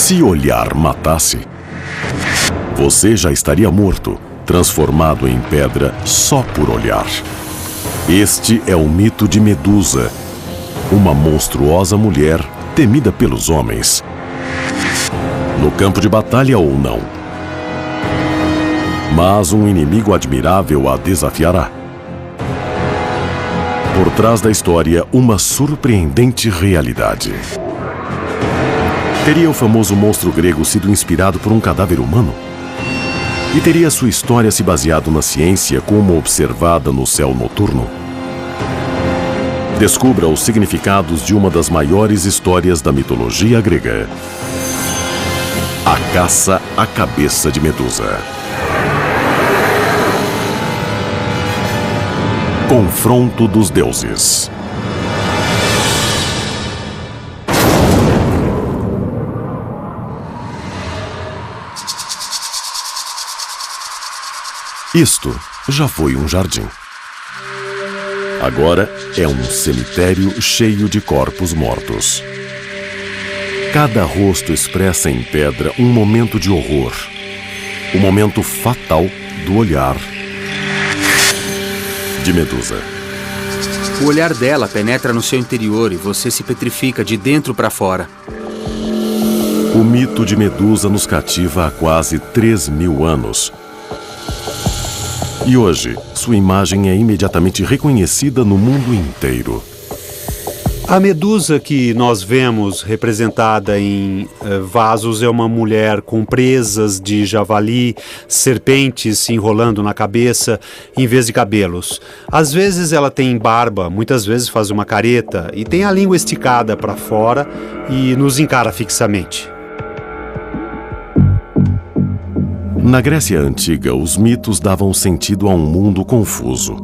Se olhar matasse, você já estaria morto, transformado em pedra só por olhar. Este é o mito de Medusa, uma monstruosa mulher temida pelos homens, no campo de batalha ou não. Mas um inimigo admirável a desafiará. Por trás da história, uma surpreendente realidade. Teria o famoso monstro grego sido inspirado por um cadáver humano? E teria sua história se baseado na ciência como observada no céu noturno? Descubra os significados de uma das maiores histórias da mitologia grega. A caça à cabeça de Medusa. Confronto dos deuses. Isto já foi um jardim. Agora é um cemitério cheio de corpos mortos. Cada rosto expressa em pedra um momento de horror. O momento fatal do olhar de Medusa. O olhar dela penetra no seu interior e você se petrifica de dentro para fora. O mito de Medusa nos cativa há quase 3.000 anos. E hoje, sua imagem é imediatamente reconhecida no mundo inteiro. A Medusa que nós vemos representada em vasos é uma mulher com presas de javali, serpentes se enrolando na cabeça em vez de cabelos. Às vezes ela tem barba, muitas vezes faz uma careta e tem a língua esticada para fora e nos encara fixamente. Na Grécia Antiga, os mitos davam sentido a um mundo confuso.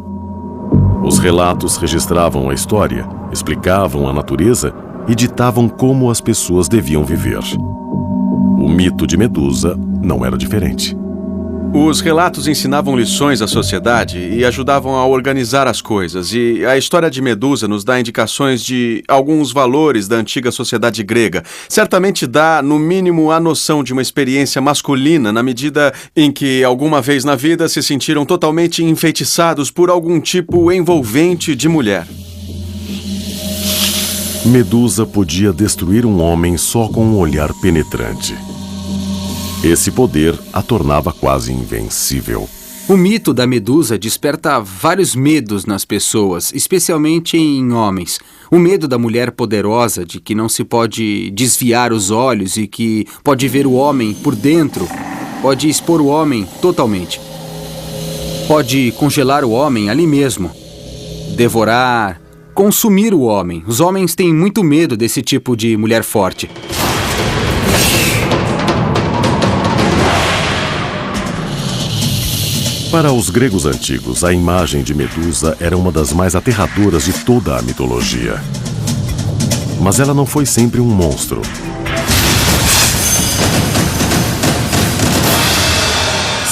Os relatos registravam a história, explicavam a natureza e ditavam como as pessoas deviam viver. O mito de Medusa não era diferente. Os relatos ensinavam lições à sociedade e ajudavam a organizar as coisas, e a história de Medusa nos dá indicações de alguns valores da antiga sociedade grega. Certamente dá, no mínimo, a noção de uma experiência masculina na medida em que, alguma vez na vida, se sentiram totalmente enfeitiçados por algum tipo envolvente de mulher. Medusa podia destruir um homem só com um olhar penetrante. Esse poder a tornava quase invencível. O mito da Medusa desperta vários medos nas pessoas, especialmente em homens. O medo da mulher poderosa, de que não se pode desviar os olhos e que pode ver o homem por dentro, pode expor o homem totalmente. Pode congelar o homem ali mesmo, devorar, consumir o homem. Os homens têm muito medo desse tipo de mulher forte. Para os gregos antigos, a imagem de Medusa era uma das mais aterradoras de toda a mitologia. Mas ela não foi sempre um monstro.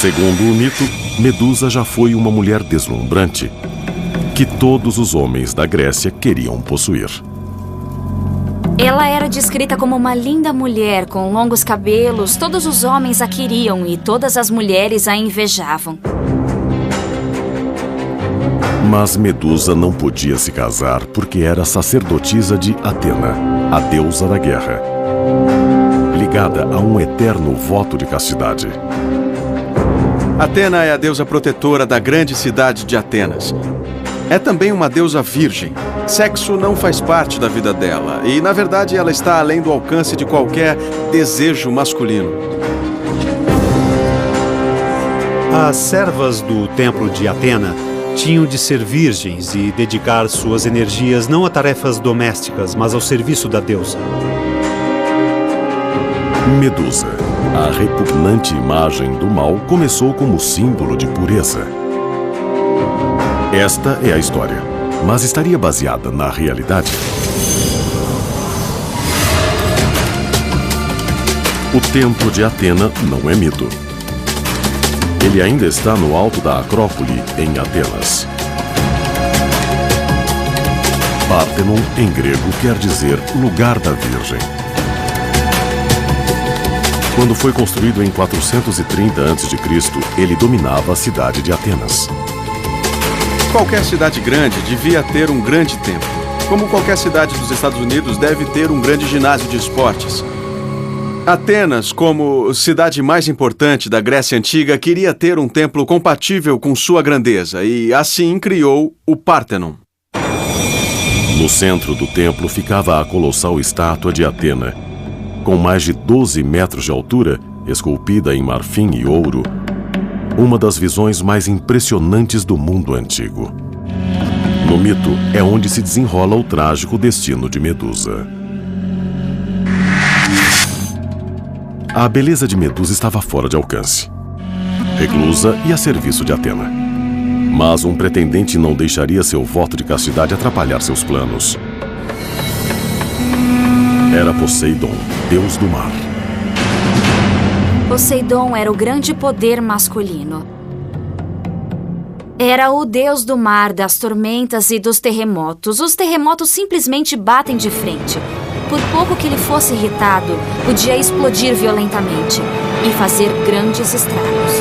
Segundo o mito, Medusa já foi uma mulher deslumbrante que todos os homens da Grécia queriam possuir. Ela era descrita como uma linda mulher com longos cabelos. Todos os homens a queriam e todas as mulheres a invejavam. Mas Medusa não podia se casar porque era sacerdotisa de Atena, a deusa da guerra, ligada a um eterno voto de castidade. Atena é a deusa protetora da grande cidade de Atenas. É também uma deusa virgem. Sexo não faz parte da vida dela e, na verdade, ela está além do alcance de qualquer desejo masculino. As servas do templo de Atena tinham de ser virgens e dedicar suas energias não a tarefas domésticas, mas ao serviço da deusa. Medusa, a repugnante imagem do mal, começou como símbolo de pureza. Esta é a história, mas estaria baseada na realidade? O Templo de Atena não é mito. Ele ainda está no alto da Acrópole, em Atenas. Parthenon, em grego, quer dizer lugar da Virgem. Quando foi construído em 430 a.C., ele dominava a cidade de Atenas. Qualquer cidade grande devia ter um grande templo. Como qualquer cidade dos Estados Unidos deve ter um grande ginásio de esportes. Atenas, como cidade mais importante da Grécia Antiga, queria ter um templo compatível com sua grandeza e, assim, criou o Pártenon. No centro do templo ficava a colossal estátua de Atena, com mais de 12 metros de altura, esculpida em marfim e ouro, uma das visões mais impressionantes do mundo antigo. No mito é onde se desenrola o trágico destino de Medusa. A beleza de Medusa estava fora de alcance, reclusa e a serviço de Atena. Mas um pretendente não deixaria seu voto de castidade atrapalhar seus planos. Era Poseidon, deus do mar. Poseidon era o grande poder masculino. Era o deus do mar, das tormentas e dos terremotos. Os terremotos simplesmente batem de frente. Por pouco que ele fosse irritado, podia explodir violentamente e fazer grandes estragos.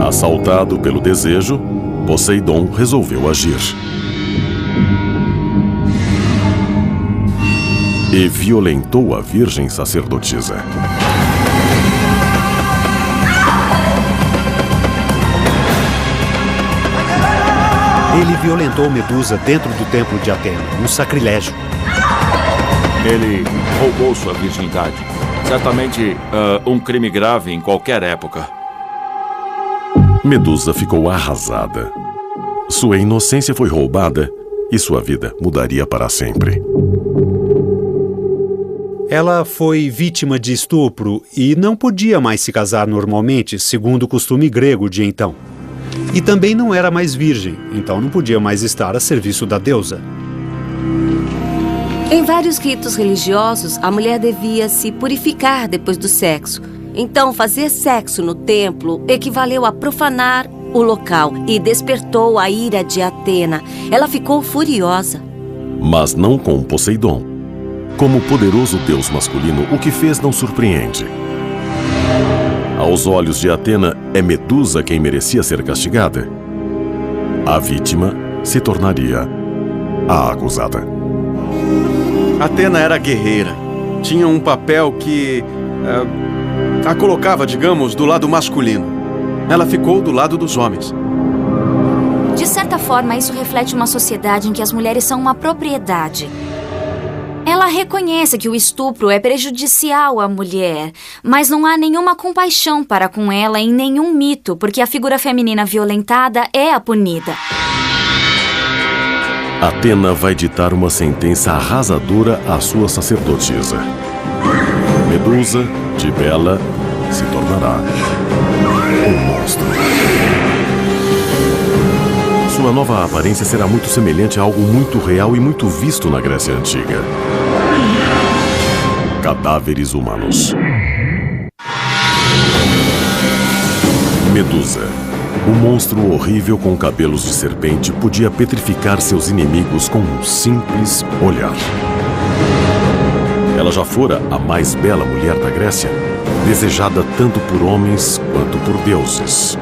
Assaltado pelo desejo, Poseidon resolveu agir. E violentou a virgem sacerdotisa. Ele violentou Medusa dentro do templo de Atena, um sacrilégio. Ele roubou sua virgindade. Certamente um crime grave em qualquer época. Medusa ficou arrasada. Sua inocência foi roubada e sua vida mudaria para sempre. Ela foi vítima de estupro e não podia mais se casar normalmente, segundo o costume grego de então. E também não era mais virgem, então não podia mais estar a serviço da deusa. Em vários ritos religiosos, a mulher devia se purificar depois do sexo. Então, fazer sexo no templo equivaleu a profanar o local e despertou a ira de Atena. Ela ficou furiosa. Mas não com Poseidon. Como poderoso deus masculino, o que fez não surpreende. Aos olhos de Atena, é Medusa quem merecia ser castigada. A vítima se tornaria a acusada. Atena era guerreira. Tinha um papel que a colocava, digamos, do lado masculino. Ela ficou do lado dos homens. De certa forma, isso reflete uma sociedade em que as mulheres são uma propriedade. Ela reconhece que o estupro é prejudicial à mulher, mas não há nenhuma compaixão para com ela em nenhum mito, porque a figura feminina violentada é a punida. Atena vai ditar uma sentença arrasadora à sua sacerdotisa. Medusa, de bela, se tornará um monstro. Sua nova aparência será muito semelhante a algo muito real e muito visto na Grécia Antiga. Cadáveres humanos. Medusa, o monstro horrível com cabelos de serpente, podia petrificar seus inimigos com um simples olhar. Ela já fora a mais bela mulher da Grécia, desejada tanto por homens quanto por deuses.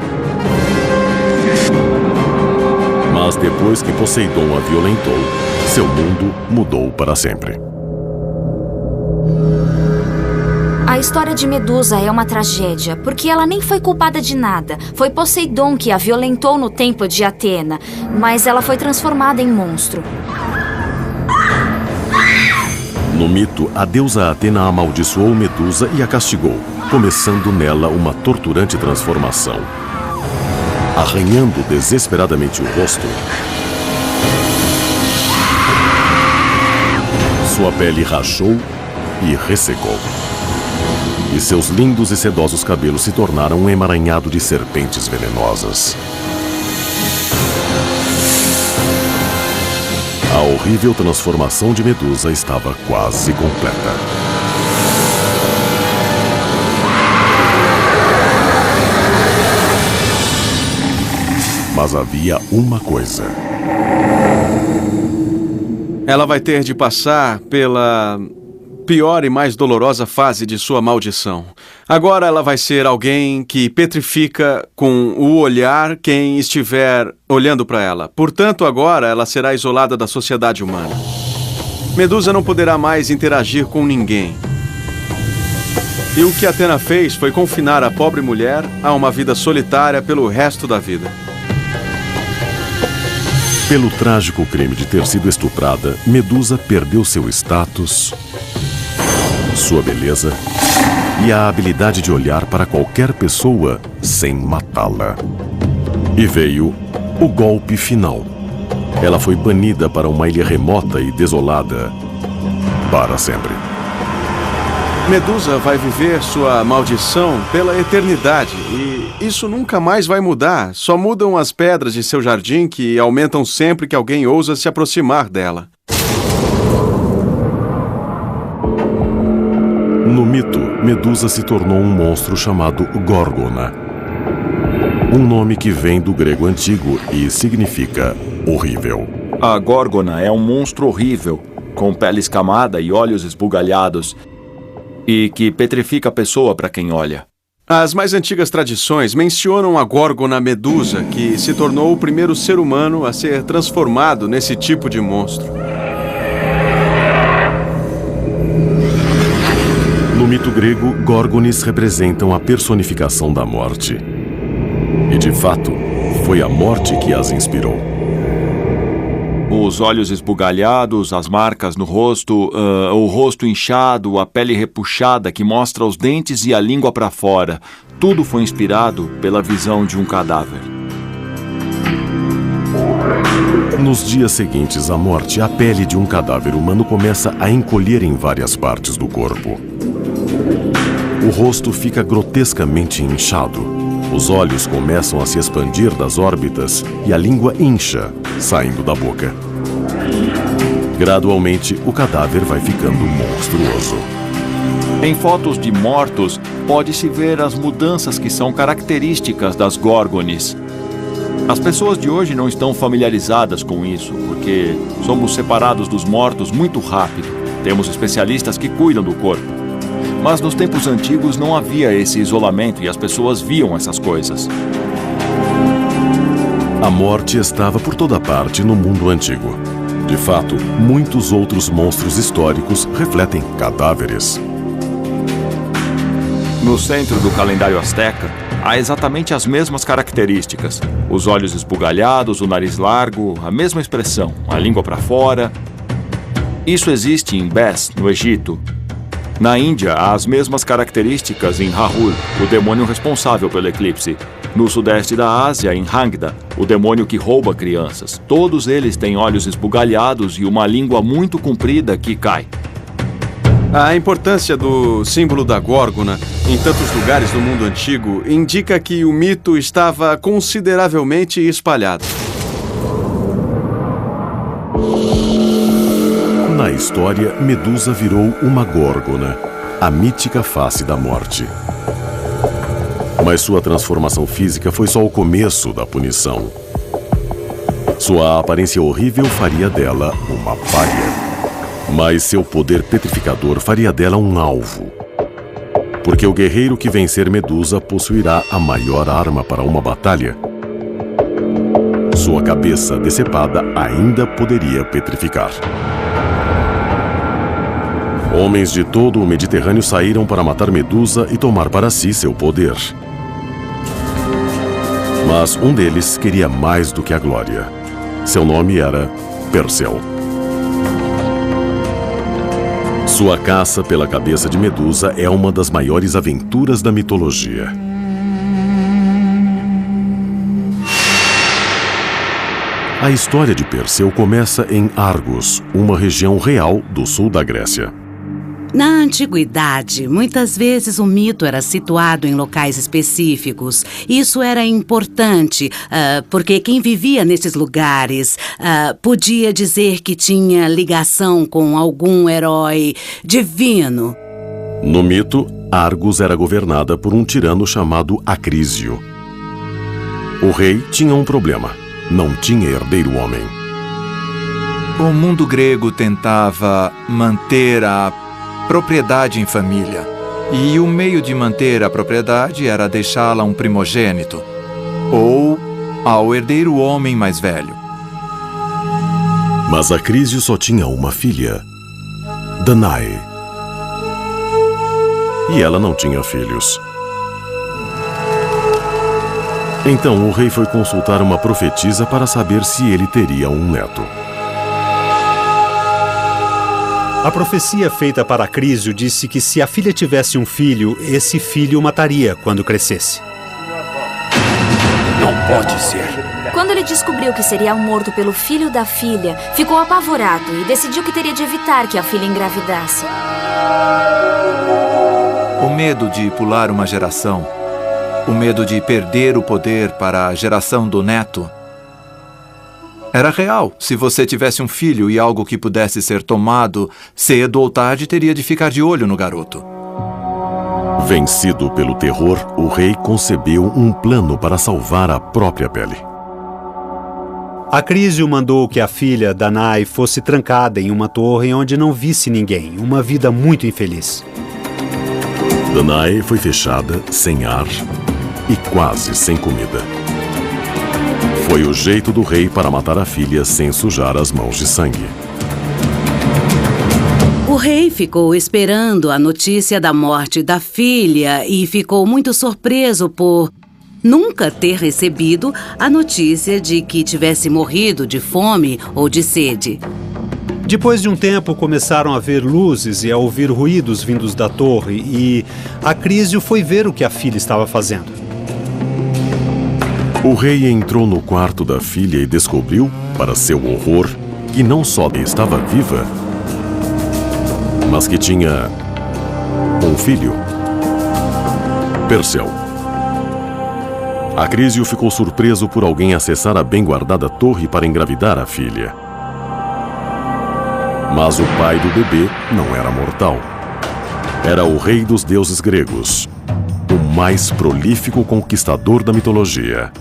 Mas depois que Poseidon a violentou, seu mundo mudou para sempre. A história de Medusa é uma tragédia, porque ela nem foi culpada de nada. Foi Poseidon que a violentou no templo de Atena, mas ela foi transformada em monstro. No mito, a deusa Atena amaldiçoou Medusa e a castigou, começando nela uma torturante transformação. Arranhando desesperadamente o rosto, sua pele rachou e ressecou. E seus lindos e sedosos cabelos se tornaram um emaranhado de serpentes venenosas. A horrível transformação de Medusa estava quase completa. Mas havia uma coisa. Ela vai ter de passar pior e mais dolorosa fase de sua maldição. Agora ela vai ser alguém que petrifica com o olhar quem estiver olhando para ela. Portanto, agora ela será isolada da sociedade humana. Medusa não poderá mais interagir com ninguém. E o que Atena fez foi confinar a pobre mulher a uma vida solitária pelo resto da vida. Pelo trágico crime de ter sido estuprada, Medusa perdeu seu status, sua beleza e a habilidade de olhar para qualquer pessoa sem matá-la. E veio o golpe final. Ela foi banida para uma ilha remota e desolada para sempre. Medusa vai viver sua maldição pela eternidade e isso nunca mais vai mudar. Só mudam as pedras de seu jardim que aumentam sempre que alguém ousa se aproximar dela. No mito, Medusa se tornou um monstro chamado Górgona. Um nome que vem do grego antigo e significa horrível. A Górgona é um monstro horrível, com pele escamada e olhos esbugalhados, e que petrifica a pessoa para quem olha. As mais antigas tradições mencionam a Górgona Medusa, que se tornou o primeiro ser humano a ser transformado nesse tipo de monstro. No mito grego, Górgones representam a personificação da morte. E, de fato, foi a morte que as inspirou. Os olhos esbugalhados, as marcas no rosto, o rosto inchado, a pele repuxada que mostra os dentes e a língua para fora. Tudo foi inspirado pela visão de um cadáver. Nos dias seguintes à morte, a pele de um cadáver humano começa a encolher em várias partes do corpo. O rosto fica grotescamente inchado. Os olhos começam a se expandir das órbitas e a língua incha, saindo da boca. Gradualmente, o cadáver vai ficando monstruoso. Em fotos de mortos, pode-se ver as mudanças que são características das Górgones. As pessoas de hoje não estão familiarizadas com isso, porque somos separados dos mortos muito rápido. Temos especialistas que cuidam do corpo. Mas nos tempos antigos não havia esse isolamento e as pessoas viam essas coisas. A morte estava por toda parte no mundo antigo. De fato, muitos outros monstros históricos refletem cadáveres. No centro do calendário asteca, há exatamente as mesmas características. Os olhos esbugalhados, o nariz largo, a mesma expressão, a língua para fora. Isso existe em Bes, no Egito. Na Índia, há as mesmas características em Rahul, o demônio responsável pelo eclipse. No sudeste da Ásia, em Hangda, o demônio que rouba crianças. Todos eles têm olhos esbugalhados e uma língua muito comprida que cai. A importância do símbolo da Górgona em tantos lugares do mundo antigo indica que o mito estava consideravelmente espalhado. Na história, Medusa virou uma Górgona, a mítica face da morte. Mas sua transformação física foi só o começo da punição. Sua aparência horrível faria dela uma pária. Mas seu poder petrificador faria dela um alvo. Porque o guerreiro que vencer Medusa possuirá a maior arma para uma batalha. Sua cabeça decepada ainda poderia petrificar. Homens de todo o Mediterrâneo saíram para matar Medusa e tomar para si seu poder. Mas um deles queria mais do que a glória. Seu nome era Perseu. Sua caça pela cabeça de Medusa é uma das maiores aventuras da mitologia. A história de Perseu começa em Argos, uma região real do sul da Grécia. Na antiguidade, muitas vezes o mito era situado em locais específicos. Isso era importante, porque quem vivia nesses lugares podia dizer que tinha ligação com algum herói divino. No mito, Argos era governada por um tirano chamado Acrísio. O rei tinha um problema: não tinha herdeiro homem. O mundo grego tentava manter a propriedade em família. E o meio de manter a propriedade era deixá-la a um primogênito ou ao herdeiro homem mais velho. Mas Acrísio só tinha uma filha, Danae. E ela não tinha filhos. Então o rei foi consultar uma profetisa para saber se ele teria um neto. A profecia feita para Acrísio disse que se a filha tivesse um filho, esse filho o mataria quando crescesse. Não pode ser. Quando ele descobriu que seria morto pelo filho da filha, ficou apavorado e decidiu que teria de evitar que a filha engravidasse. O medo de pular uma geração, o medo de perder o poder para a geração do neto, era real. Se você tivesse um filho e algo que pudesse ser tomado, cedo ou tarde teria de ficar de olho no garoto. Vencido pelo terror, o rei concebeu um plano para salvar a própria pele. Acrísio mandou que a filha, Danae, fosse trancada em uma torre onde não visse ninguém, uma vida muito infeliz. Danae foi fechada, sem ar e quase sem comida. Foi o jeito do rei para matar a filha sem sujar as mãos de sangue. O rei ficou esperando a notícia da morte da filha e ficou muito surpreso por nunca ter recebido a notícia de que tivesse morrido de fome ou de sede. Depois de um tempo, começaram a ver luzes e a ouvir ruídos vindos da torre e Acrísio foi ver o que a filha estava fazendo. O rei entrou no quarto da filha e descobriu, para seu horror, que não só estava viva, mas que tinha um filho, Perseu. Acrísio ficou surpreso por alguém acessar a bem guardada torre para engravidar a filha. Mas o pai do bebê não era mortal. Era o rei dos deuses gregos, o mais prolífico conquistador da mitologia,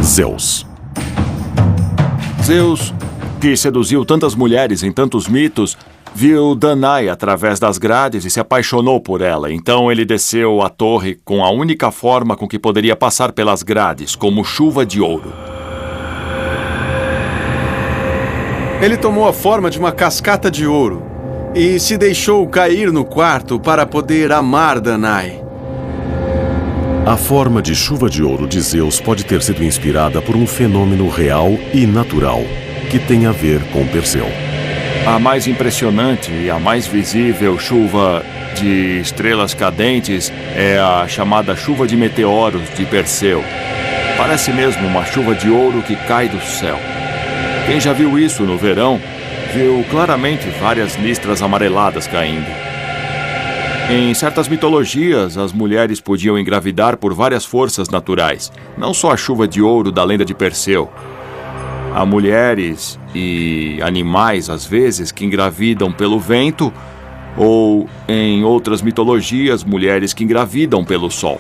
Zeus. Zeus, que seduziu tantas mulheres em tantos mitos, viu Danae através das grades e se apaixonou por ela. Então ele desceu a torre com a única forma com que poderia passar pelas grades, como chuva de ouro. Ele tomou a forma de uma cascata de ouro e se deixou cair no quarto para poder amar Danae. A forma de chuva de ouro de Zeus pode ter sido inspirada por um fenômeno real e natural que tem a ver com Perseu. A mais impressionante e a mais visível chuva de estrelas cadentes é a chamada chuva de meteoros de Perseu. Parece mesmo uma chuva de ouro que cai do céu. Quem já viu isso no verão, viu claramente várias listras amareladas caindo. Em certas mitologias, as mulheres podiam engravidar por várias forças naturais, não só a chuva de ouro da lenda de Perseu. Há mulheres e animais, às vezes, que engravidam pelo vento, ou, em outras mitologias, mulheres que engravidam pelo sol.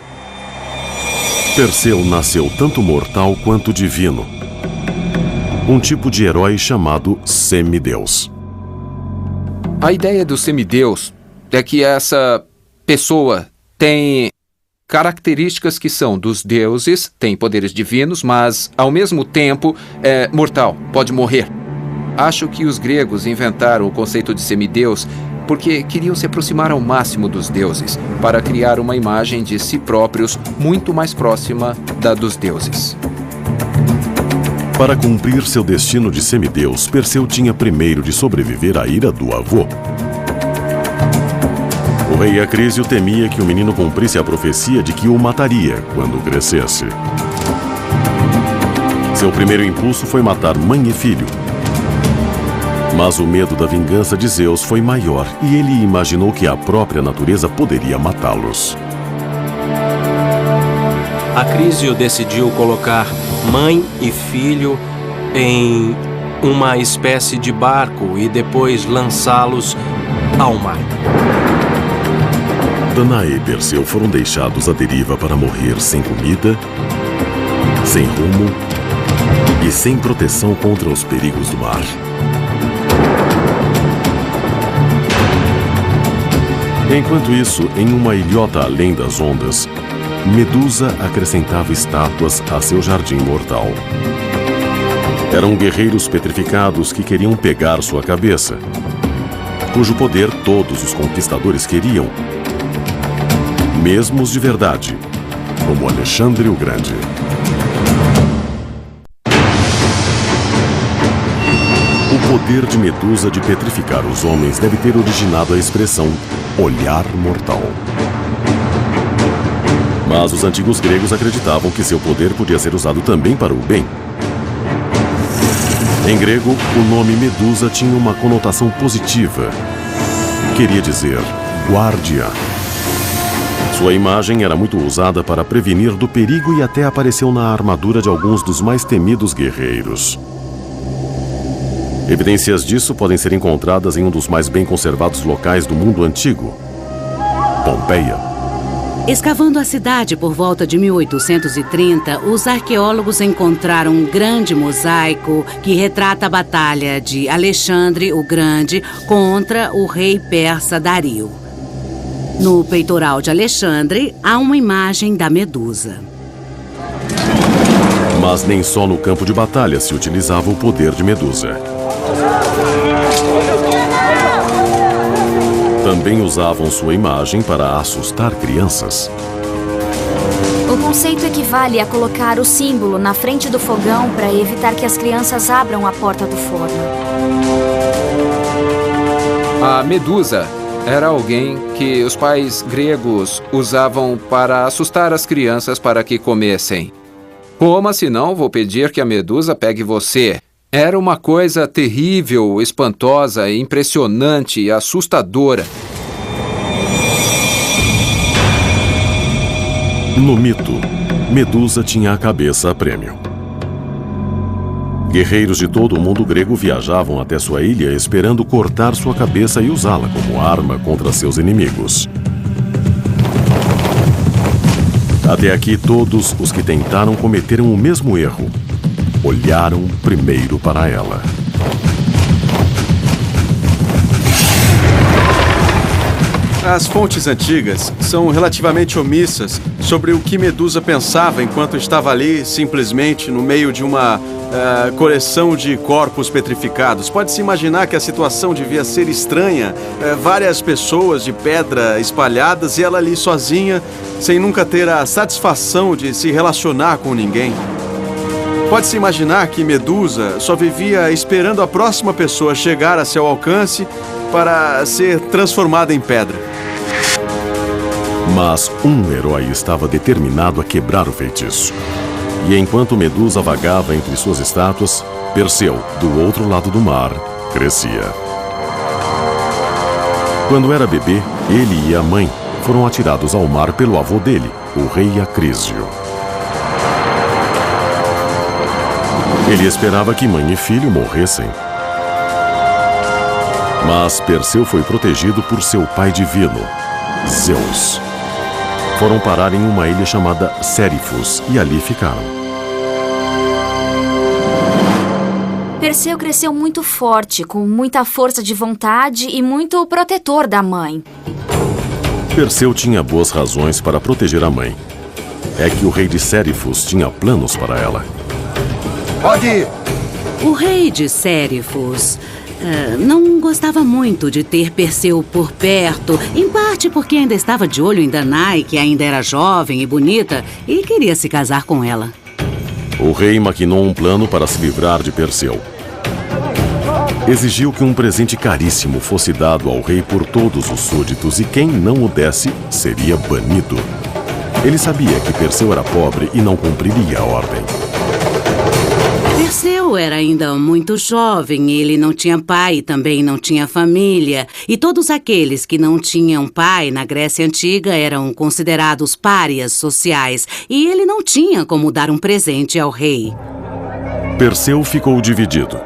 Perseu nasceu tanto mortal quanto divino. Um tipo de herói chamado semideus. A ideia do semideus é que essa pessoa tem características que são dos deuses, tem poderes divinos, mas ao mesmo tempo é mortal, pode morrer. Acho que os gregos inventaram o conceito de semideus porque queriam se aproximar ao máximo dos deuses, para criar uma imagem de si próprios muito mais próxima da dos deuses. Para cumprir seu destino de semideus, Perseu tinha primeiro de sobreviver à ira do avô. O rei Acrísio temia que o menino cumprisse a profecia de que o mataria quando crescesse. Seu primeiro impulso foi matar mãe e filho. Mas o medo da vingança de Zeus foi maior e ele imaginou que a própria natureza poderia matá-los. Acrísio decidiu colocar mãe e filho em uma espécie de barco e depois lançá-los ao mar. Danae e Perseu foram deixados à deriva para morrer sem comida, sem rumo e sem proteção contra os perigos do mar. Enquanto isso, em uma ilhota além das ondas, Medusa acrescentava estátuas a seu jardim mortal. Eram guerreiros petrificados que queriam pegar sua cabeça, cujo poder todos os conquistadores queriam, mesmo os de verdade, como Alexandre o Grande. O poder de Medusa de petrificar os homens deve ter originado a expressão olhar mortal. Mas os antigos gregos acreditavam que seu poder podia ser usado também para o bem. Em grego, o nome Medusa tinha uma conotação positiva. Queria dizer guardiã. Sua imagem era muito usada para prevenir do perigo e até apareceu na armadura de alguns dos mais temidos guerreiros. Evidências disso podem ser encontradas em um dos mais bem conservados locais do mundo antigo, Pompeia. Escavando a cidade por volta de 1830, os arqueólogos encontraram um grande mosaico que retrata a batalha de Alexandre o Grande contra o rei persa Dario. No peitoral de Alexandre, há uma imagem da Medusa. Mas nem só no campo de batalha se utilizava o poder de Medusa. Também usavam sua imagem para assustar crianças. O conceito equivale a colocar o símbolo na frente do fogão para evitar que as crianças abram a porta do forno. A Medusa era alguém que os pais gregos usavam para assustar as crianças para que comessem. Coma, senão vou pedir que a Medusa pegue você. Era uma coisa terrível, espantosa, impressionante e assustadora. No mito, Medusa tinha a cabeça a prêmio. Guerreiros de todo o mundo grego viajavam até sua ilha esperando cortar sua cabeça e usá-la como arma contra seus inimigos. Até aqui, todos os que tentaram cometeram o mesmo erro. Olharam primeiro para ela. As fontes antigas são relativamente omissas sobre o que Medusa pensava enquanto estava ali, simplesmente no meio de uma coleção de corpos petrificados. Pode-se imaginar que a situação devia ser estranha. Várias pessoas de pedra espalhadas e ela ali sozinha, sem nunca ter a satisfação de se relacionar com ninguém. Pode-se imaginar que Medusa só vivia esperando a próxima pessoa chegar a seu alcance para ser transformada em pedra. Mas um herói estava determinado a quebrar o feitiço. E enquanto Medusa vagava entre suas estátuas, Perseu, do outro lado do mar, crescia. Quando era bebê, ele e a mãe foram atirados ao mar pelo avô dele, o rei Acrísio. Ele esperava que mãe e filho morressem. Mas Perseu foi protegido por seu pai divino, Zeus. Foram parar em uma ilha chamada Sérifos e ali ficaram. Perseu cresceu muito forte, com muita força de vontade e muito protetor da mãe. Perseu tinha boas razões para proteger a mãe. É que o rei de Sérifos tinha planos para ela. Pode ir! O rei de Sérifos não gostava muito de ter Perseu por perto, em parte porque ainda estava de olho em Danae, que ainda era jovem e bonita, e queria se casar com ela. O rei maquinou um plano para se livrar de Perseu. Exigiu que um presente caríssimo fosse dado ao rei por todos os súditos e quem não o desse seria banido. Ele sabia que Perseu era pobre e não cumpriria a ordem. Perseu era ainda muito jovem, ele não tinha pai e também não tinha família. E todos aqueles que não tinham pai na Grécia Antiga eram considerados párias sociais. E ele não tinha como dar um presente ao rei. Perseu ficou dividido.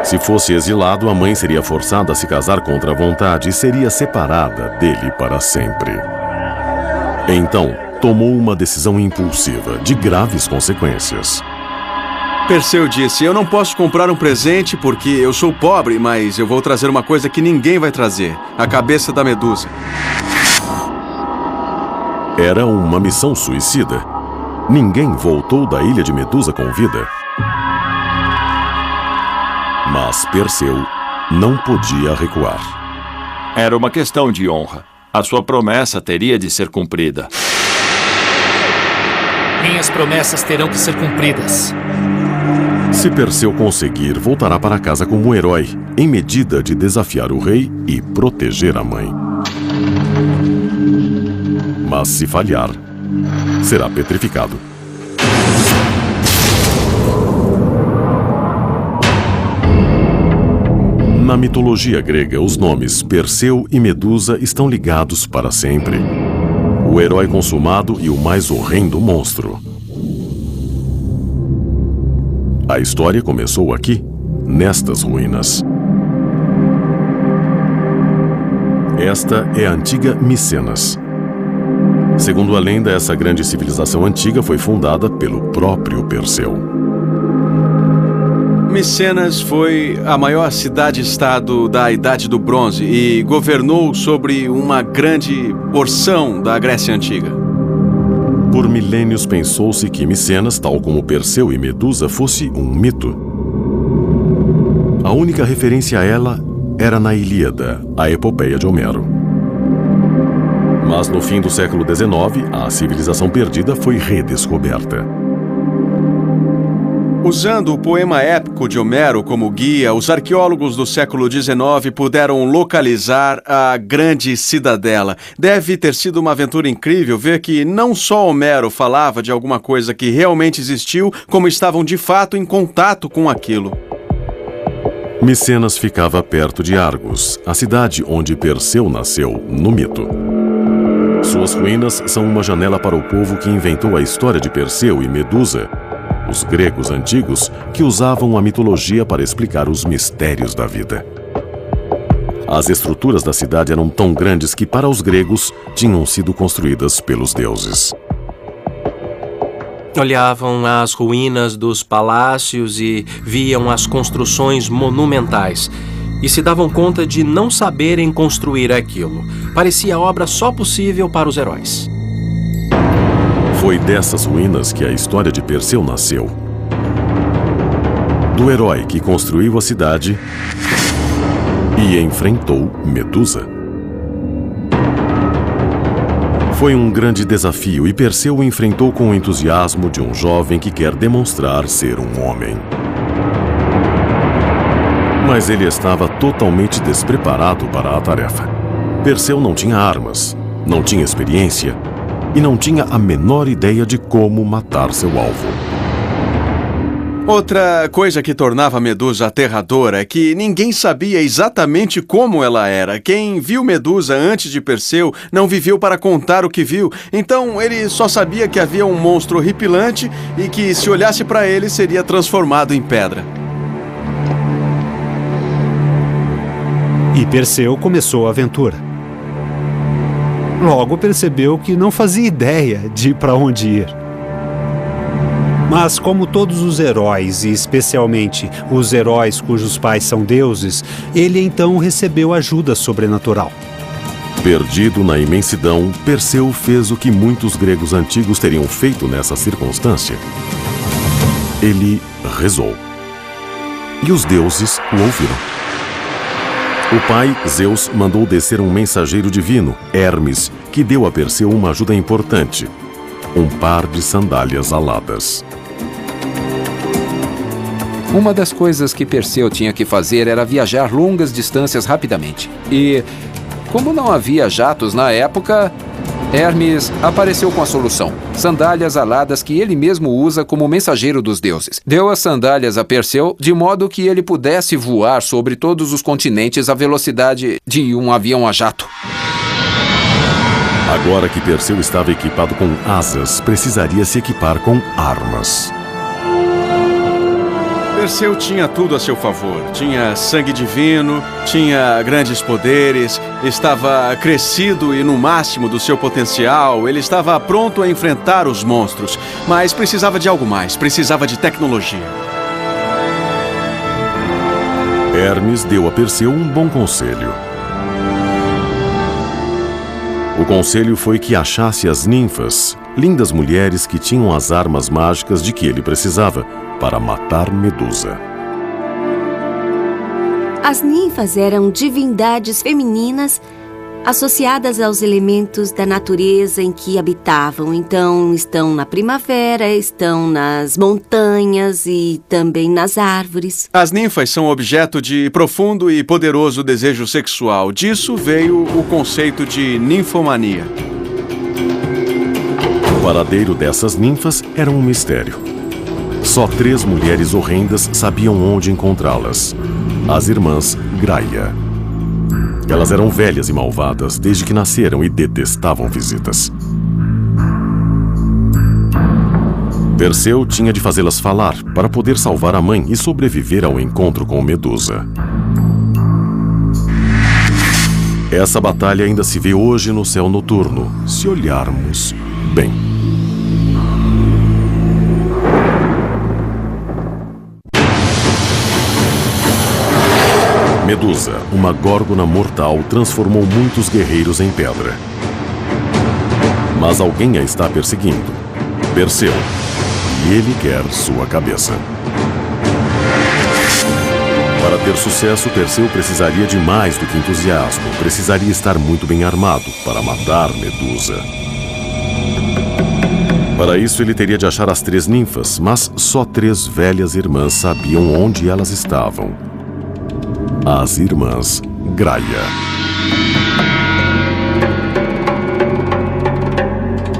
Se fosse exilado, a mãe seria forçada a se casar contra a vontade e seria separada dele para sempre. Então, tomou uma decisão impulsiva, de graves consequências. Perseu disse, eu não posso comprar um presente porque eu sou pobre, mas eu vou trazer uma coisa que ninguém vai trazer, a cabeça da Medusa. Era uma missão suicida. Ninguém voltou da ilha de Medusa com vida. Mas Perseu não podia recuar. Era uma questão de honra. A sua promessa teria de ser cumprida. Minhas promessas terão que ser cumpridas. Se Perseu conseguir, voltará para casa como herói, em medida de desafiar o rei e proteger a mãe. Mas se falhar, será petrificado. Na mitologia grega, os nomes Perseu e Medusa estão ligados para sempre. O herói consumado e o mais horrendo monstro. A história começou aqui, nestas ruínas. Esta é a antiga Micenas. Segundo a lenda, essa grande civilização antiga foi fundada pelo próprio Perseu. Micenas foi a maior cidade-estado da Idade do Bronze e governou sobre uma grande porção da Grécia Antiga. Por milênios pensou-se que Micenas, tal como Perseu e Medusa, fosse um mito. A única referência a ela era na Ilíada, a epopeia de Homero. Mas no fim do século XIX, a civilização perdida foi redescoberta. Usando o poema épico de Homero como guia, os arqueólogos do século XIX puderam localizar a grande cidadela. Deve ter sido uma aventura incrível ver que não só Homero falava de alguma coisa que realmente existiu, como estavam de fato em contato com aquilo. Micenas ficava perto de Argos, a cidade onde Perseu nasceu, no mito. Suas ruínas são uma janela para o povo que inventou a história de Perseu e Medusa, os gregos antigos que usavam a mitologia para explicar os mistérios da vida. As estruturas da cidade eram tão grandes que, para os gregos, tinham sido construídas pelos deuses. Olhavam as ruínas dos palácios e viam as construções monumentais e se davam conta de não saberem construir aquilo. Parecia obra só possível para os heróis. Foi dessas ruínas que a história de Perseu nasceu. Do herói que construiu a cidade e enfrentou Medusa. Foi um grande desafio e Perseu o enfrentou com o entusiasmo de um jovem que quer demonstrar ser um homem. Mas ele estava totalmente despreparado para a tarefa. Perseu não tinha armas, não tinha experiência e não tinha a menor ideia de como matar seu alvo. Outra coisa que tornava Medusa aterradora é que ninguém sabia exatamente como ela era. Quem viu Medusa antes de Perseu não viveu para contar o que viu, então ele só sabia que havia um monstro horripilante e que, se olhasse para ele, seria transformado em pedra. E Perseu começou a aventura. Logo percebeu que não fazia ideia de para onde ir. Mas como todos os heróis, e especialmente os heróis cujos pais são deuses, ele então recebeu ajuda sobrenatural. Perdido na imensidão, Perseu fez o que muitos gregos antigos teriam feito nessa circunstância. Ele rezou. E os deuses o ouviram. O pai, Zeus, mandou descer um mensageiro divino, Hermes, que deu a Perseu uma ajuda importante: um par de sandálias aladas. Uma das coisas que Perseu tinha que fazer era viajar longas distâncias rapidamente. E, como não havia jatos na época, Hermes apareceu com a solução: sandálias aladas que ele mesmo usa como mensageiro dos deuses. Deu as sandálias a Perseu de modo que ele pudesse voar sobre todos os continentes à velocidade de um avião a jato. Agora que Perseu estava equipado com asas, precisaria se equipar com armas. Perseu tinha tudo a seu favor. Tinha sangue divino, tinha grandes poderes, estava crescido e no máximo do seu potencial. Ele estava pronto a enfrentar os monstros, mas precisava de algo mais, precisava de tecnologia. Hermes deu a Perseu um bom conselho. O conselho foi que achasse as ninfas, lindas mulheres que tinham as armas mágicas de que ele precisava para matar Medusa. As ninfas eram divindades femininas associadas aos elementos da natureza em que habitavam. Então, estão na primavera, estão nas montanhas e também nas árvores. As ninfas são objeto de profundo e poderoso desejo sexual. Disso veio o conceito de ninfomania. O paradeiro dessas ninfas era um mistério. Só 3 mulheres horrendas sabiam onde encontrá-las. As irmãs Graia. Elas eram velhas e malvadas desde que nasceram e detestavam visitas. Perseu tinha de fazê-las falar para poder salvar a mãe e sobreviver ao encontro com Medusa. Essa batalha ainda se vê hoje no céu noturno, se olharmos bem. Medusa, uma górgona mortal, transformou muitos guerreiros em pedra. Mas alguém a está perseguindo. Perseu. E ele quer sua cabeça. Para ter sucesso, Perseu precisaria de mais do que entusiasmo. Precisaria estar muito bem armado para matar Medusa. Para isso, ele teria de achar as 3 ninfas, mas só 3 velhas irmãs sabiam onde elas estavam. As irmãs Graia.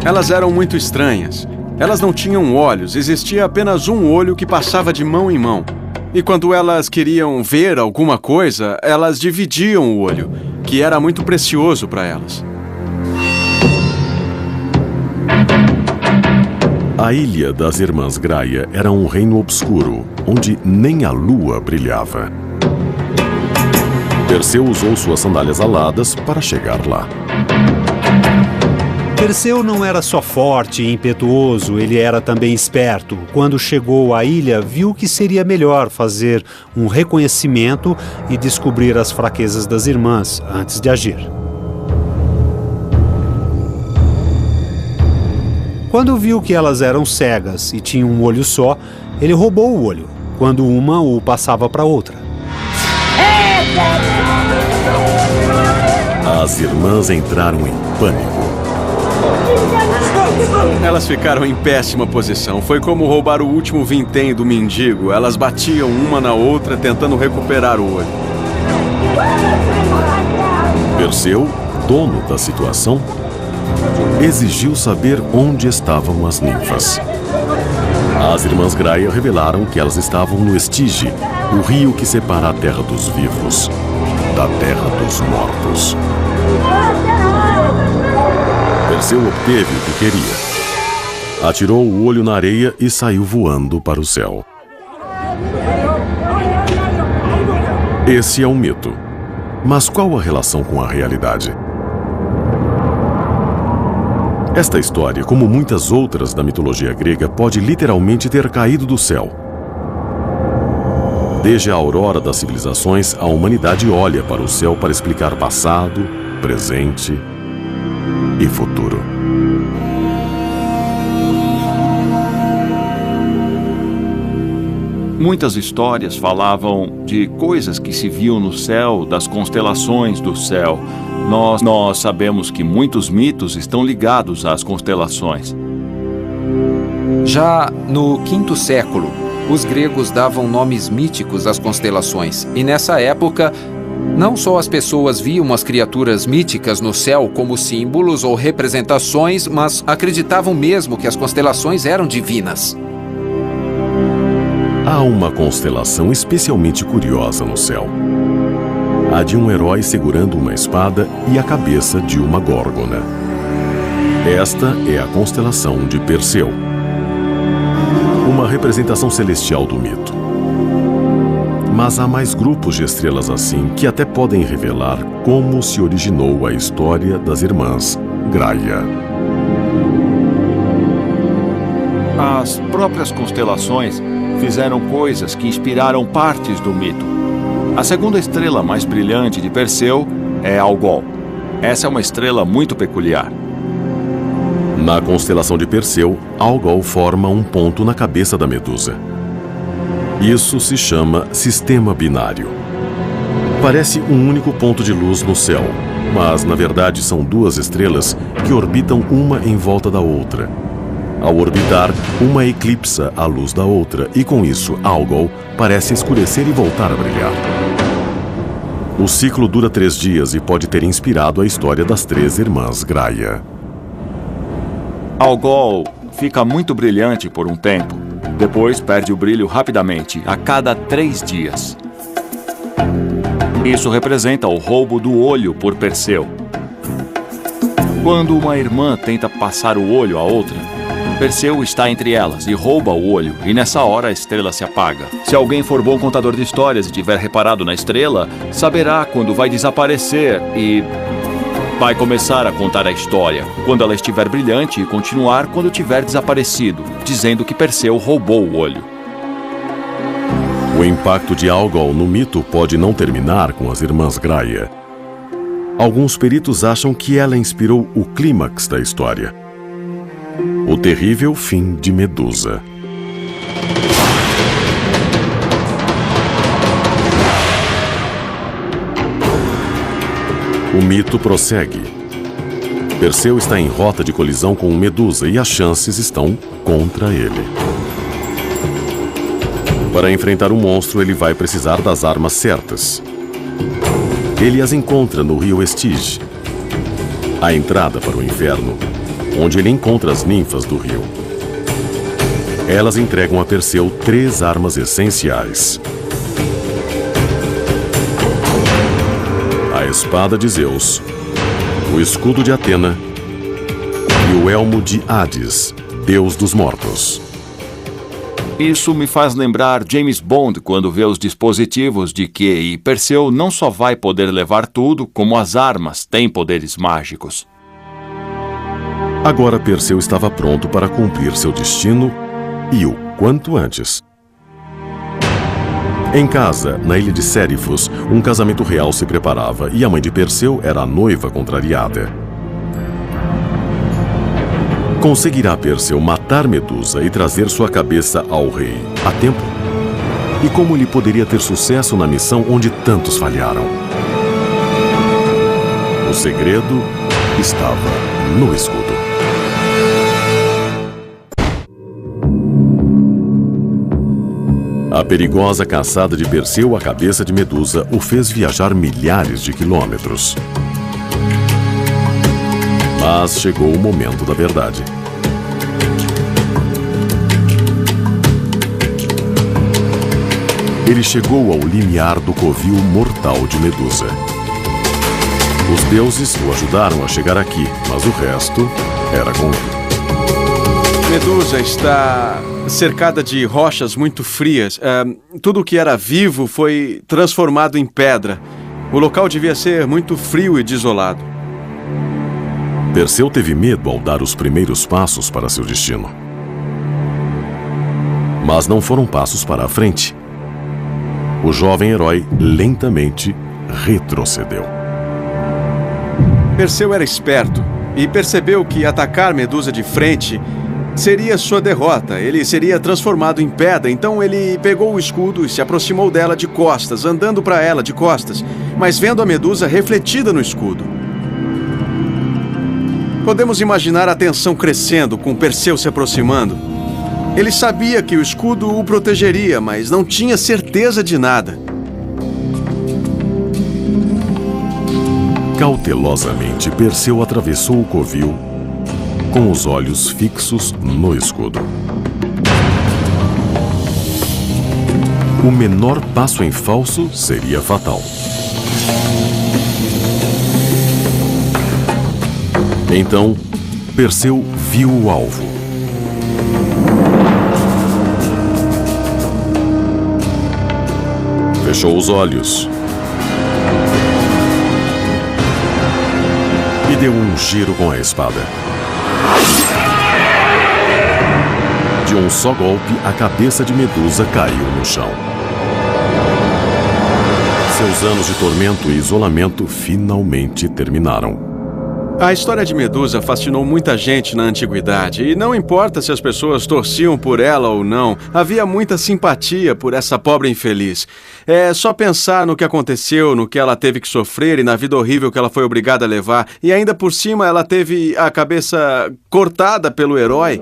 Elas eram muito estranhas. Elas não tinham olhos, existia apenas um olho que passava de mão em mão. E quando elas queriam ver alguma coisa, elas dividiam o olho, que era muito precioso para elas. A ilha das irmãs Graia era um reino obscuro, onde nem a lua brilhava. Perseu usou suas sandálias aladas para chegar lá. Perseu não era só forte e impetuoso, ele era também esperto. Quando chegou à ilha, viu que seria melhor fazer um reconhecimento e descobrir as fraquezas das irmãs antes de agir. Quando viu que elas eram cegas e tinham um olho só, ele roubou o olho, quando uma o passava para outra. As irmãs entraram em pânico. Elas ficaram em péssima posição. Foi como roubar o último vintém do mendigo. Elas batiam uma na outra, tentando recuperar o olho. Perseu, dono da situação, exigiu saber onde estavam as ninfas. As irmãs Graia revelaram que elas estavam no Estige, o rio que separa a terra dos vivos da terra dos mortos. Perseu obteve o que queria. Atirou o olho na areia e saiu voando para o céu. Esse é um mito. Mas qual a relação com a realidade? Esta história, como muitas outras da mitologia grega, pode literalmente ter caído do céu. Desde a aurora das civilizações, a humanidade olha para o céu para explicar passado, presente e futuro. Muitas histórias falavam de coisas que se viam no céu, das constelações do céu. Nós sabemos que muitos mitos estão ligados às constelações. Já no V século, os gregos davam nomes míticos às constelações. E nessa época, não só as pessoas viam as criaturas míticas no céu como símbolos ou representações, mas acreditavam mesmo que as constelações eram divinas. Há uma constelação especialmente curiosa no céu. A de um herói segurando uma espada e a cabeça de uma górgona. Esta é a constelação de Perseu, uma representação celestial do mito. Mas há mais grupos de estrelas assim que até podem revelar como se originou a história das irmãs Graia. As próprias constelações fizeram coisas que inspiraram partes do mito. A segunda estrela mais brilhante de Perseu é Algol. Essa é uma estrela muito peculiar. Na constelação de Perseu, Algol forma um ponto na cabeça da Medusa. Isso se chama sistema binário. Parece um único ponto de luz no céu, mas na verdade são duas estrelas que orbitam uma em volta da outra. Ao orbitar, uma eclipsa a luz da outra e com isso Algol parece escurecer e voltar a brilhar. O ciclo dura 3 dias e pode ter inspirado a história das 3 irmãs Graia. Algol fica muito brilhante por um tempo. Depois perde o brilho rapidamente, a cada 3 dias. Isso representa o roubo do olho por Perseu. Quando uma irmã tenta passar o olho à outra, Perseu está entre elas e rouba o olho, e nessa hora a estrela se apaga. Se alguém for bom contador de histórias e tiver reparado na estrela, saberá quando vai desaparecer e vai começar a contar a história, quando ela estiver brilhante e continuar quando tiver desaparecido, dizendo que Perseu roubou o olho. O impacto de Algol no mito pode não terminar com as irmãs Graia. Alguns peritos acham que ela inspirou o clímax da história. O terrível fim de Medusa. O mito prossegue. Perseu está em rota de colisão com Medusa e as chances estão contra ele. Para enfrentar o monstro, ele vai precisar das armas certas. Ele as encontra no rio Estige, a entrada para o inferno, onde ele encontra as ninfas do rio. Elas entregam a Perseu 3 armas essenciais: a espada de Zeus, o escudo de Atena e o elmo de Hades, deus dos mortos. Isso me faz lembrar James Bond quando vê os dispositivos de que Perseu não só vai poder levar tudo, como as armas têm poderes mágicos. Agora Perseu estava pronto para cumprir seu destino e o quanto antes. Em casa, na ilha de Sérifos, um casamento real se preparava e a mãe de Perseu era a noiva contrariada. Conseguirá Perseu matar Medusa e trazer sua cabeça ao rei a tempo? E como ele poderia ter sucesso na missão onde tantos falharam? O segredo estava no escudo. A perigosa caçada de Perseu à cabeça de Medusa o fez viajar milhares de quilômetros. Mas chegou o momento da verdade. Ele chegou ao limiar do covil mortal de Medusa. Os deuses o ajudaram a chegar aqui, mas o resto era com ele. Medusa está cercada de rochas muito frias. Tudo o que era vivo foi transformado em pedra. O local devia ser muito frio e desolado. Perseu teve medo ao dar os primeiros passos para seu destino. Mas não foram passos para a frente. O jovem herói lentamente retrocedeu. Perseu era esperto e percebeu que atacar Medusa de frente seria sua derrota. Ele seria transformado em pedra, então ele pegou o escudo e se aproximou dela de costas, andando para ela de costas, mas vendo a Medusa refletida no escudo. Podemos imaginar a tensão crescendo com Perseu se aproximando. Ele sabia que o escudo o protegeria, mas não tinha certeza de nada. Cautelosamente, Perseu atravessou o covil com os olhos fixos no escudo. O menor passo em falso seria fatal. Então, Perseu viu o alvo. Fechou os olhos e deu um giro com a espada. De um só golpe, a cabeça de Medusa caiu no chão. Seus anos de tormento e isolamento finalmente terminaram. A história de Medusa fascinou muita gente na antiguidade, e não importa se as pessoas torciam por ela ou não, havia muita simpatia por essa pobre infeliz. É só pensar no que aconteceu, no que ela teve que sofrer e na vida horrível que ela foi obrigada a levar, e ainda por cima ela teve a cabeça cortada pelo herói.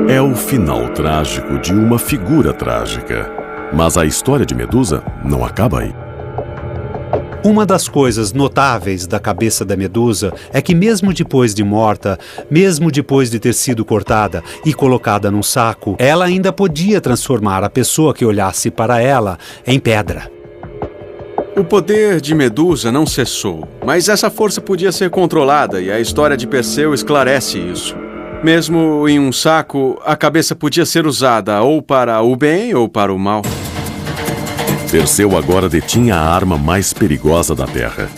É o final trágico de uma figura trágica. Mas a história de Medusa não acaba aí. Uma das coisas notáveis da cabeça da Medusa é que mesmo depois de morta, mesmo depois de ter sido cortada e colocada num saco, ela ainda podia transformar a pessoa que olhasse para ela em pedra. O poder de Medusa não cessou, mas essa força podia ser controlada e a história de Perseu esclarece isso. Mesmo em um saco, a cabeça podia ser usada ou para o bem ou para o mal. Perseu agora detinha a arma mais perigosa da Terra.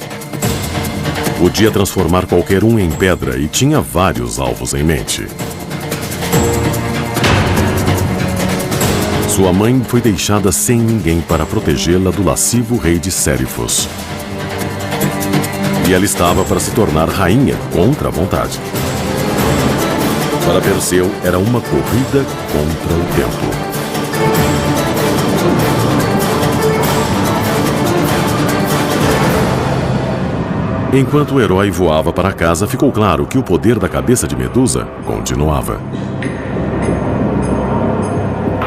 Podia transformar qualquer um em pedra e tinha vários alvos em mente. Sua mãe foi deixada sem ninguém para protegê-la do lascivo rei de Sérifos. E ela estava para se tornar rainha contra a vontade. Para Perseu, era uma corrida contra o tempo. Enquanto o herói voava para casa, ficou claro que o poder da cabeça de Medusa continuava.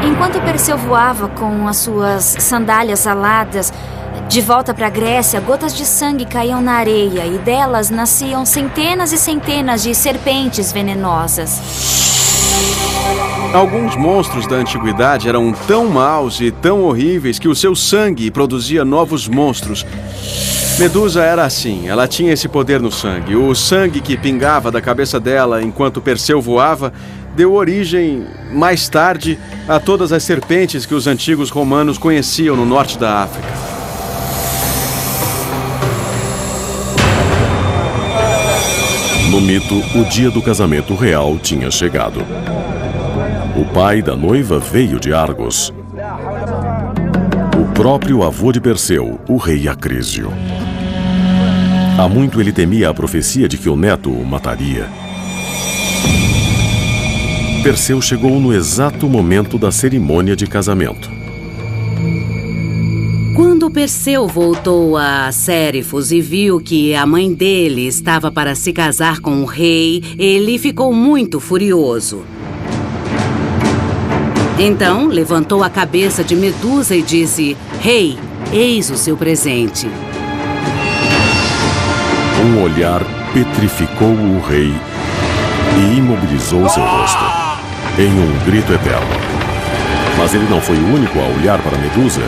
Enquanto Perseu voava com as suas sandálias aladas, de volta para a Grécia, gotas de sangue caíam na areia e delas nasciam centenas e centenas de serpentes venenosas. Alguns monstros da antiguidade eram tão maus e tão horríveis que o seu sangue produzia novos monstros. Medusa era assim, ela tinha esse poder no sangue. O sangue que pingava da cabeça dela enquanto Perseu voava deu origem, mais tarde, a todas as serpentes que os antigos romanos conheciam no norte da África. No mito, o dia do casamento real tinha chegado. O pai da noiva veio de Argos. O próprio avô de Perseu, o rei Acrísio. Há muito ele temia a profecia de que o neto o mataria. Perseu chegou no exato momento da cerimônia de casamento. Quando Perseu voltou a Sérifos e viu que a mãe dele estava para se casar com o rei, ele ficou muito furioso. Então, levantou a cabeça de Medusa e disse: "Rei, eis o seu presente." Um olhar petrificou o rei e imobilizou seu rosto, em um grito eterno. Mas ele não foi o único a olhar para Medusa.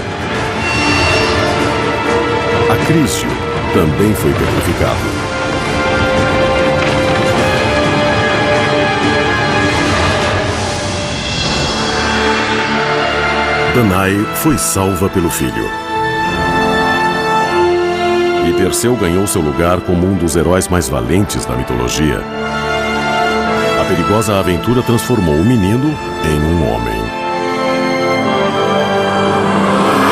Acrísio também foi petrificado. Danae foi salva pelo filho. E Perseu ganhou seu lugar como um dos heróis mais valentes da mitologia. A perigosa aventura transformou o menino em um homem.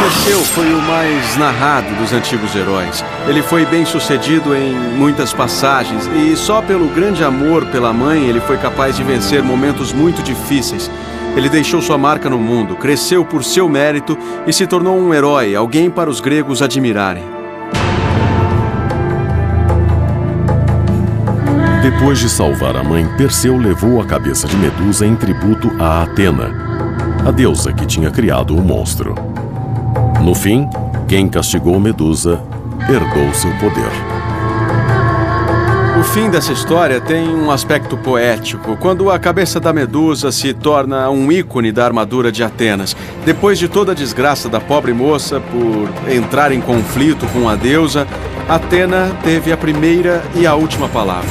Perseu foi o mais narrado dos antigos heróis. Ele foi bem sucedido em muitas passagens e só pelo grande amor pela mãe ele foi capaz de vencer momentos muito difíceis. Ele deixou sua marca no mundo, cresceu por seu mérito e se tornou um herói, alguém para os gregos admirarem. Depois de salvar a mãe, Perseu levou a cabeça de Medusa em tributo a Atena, a deusa que tinha criado o monstro. No fim, quem castigou Medusa herdou seu poder. O fim dessa história tem um aspecto poético, quando a cabeça da Medusa se torna um ícone da armadura de Atenas. Depois de toda a desgraça da pobre moça por entrar em conflito com a deusa, Atena teve a primeira e a última palavra.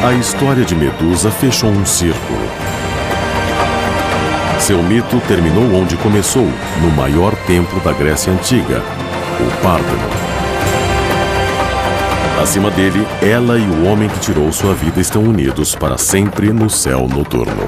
A história de Medusa fechou um círculo. Seu mito terminou onde começou, no maior templo da Grécia Antiga, o Párteno. Acima dele, ela e o homem que tirou sua vida estão unidos para sempre no céu noturno.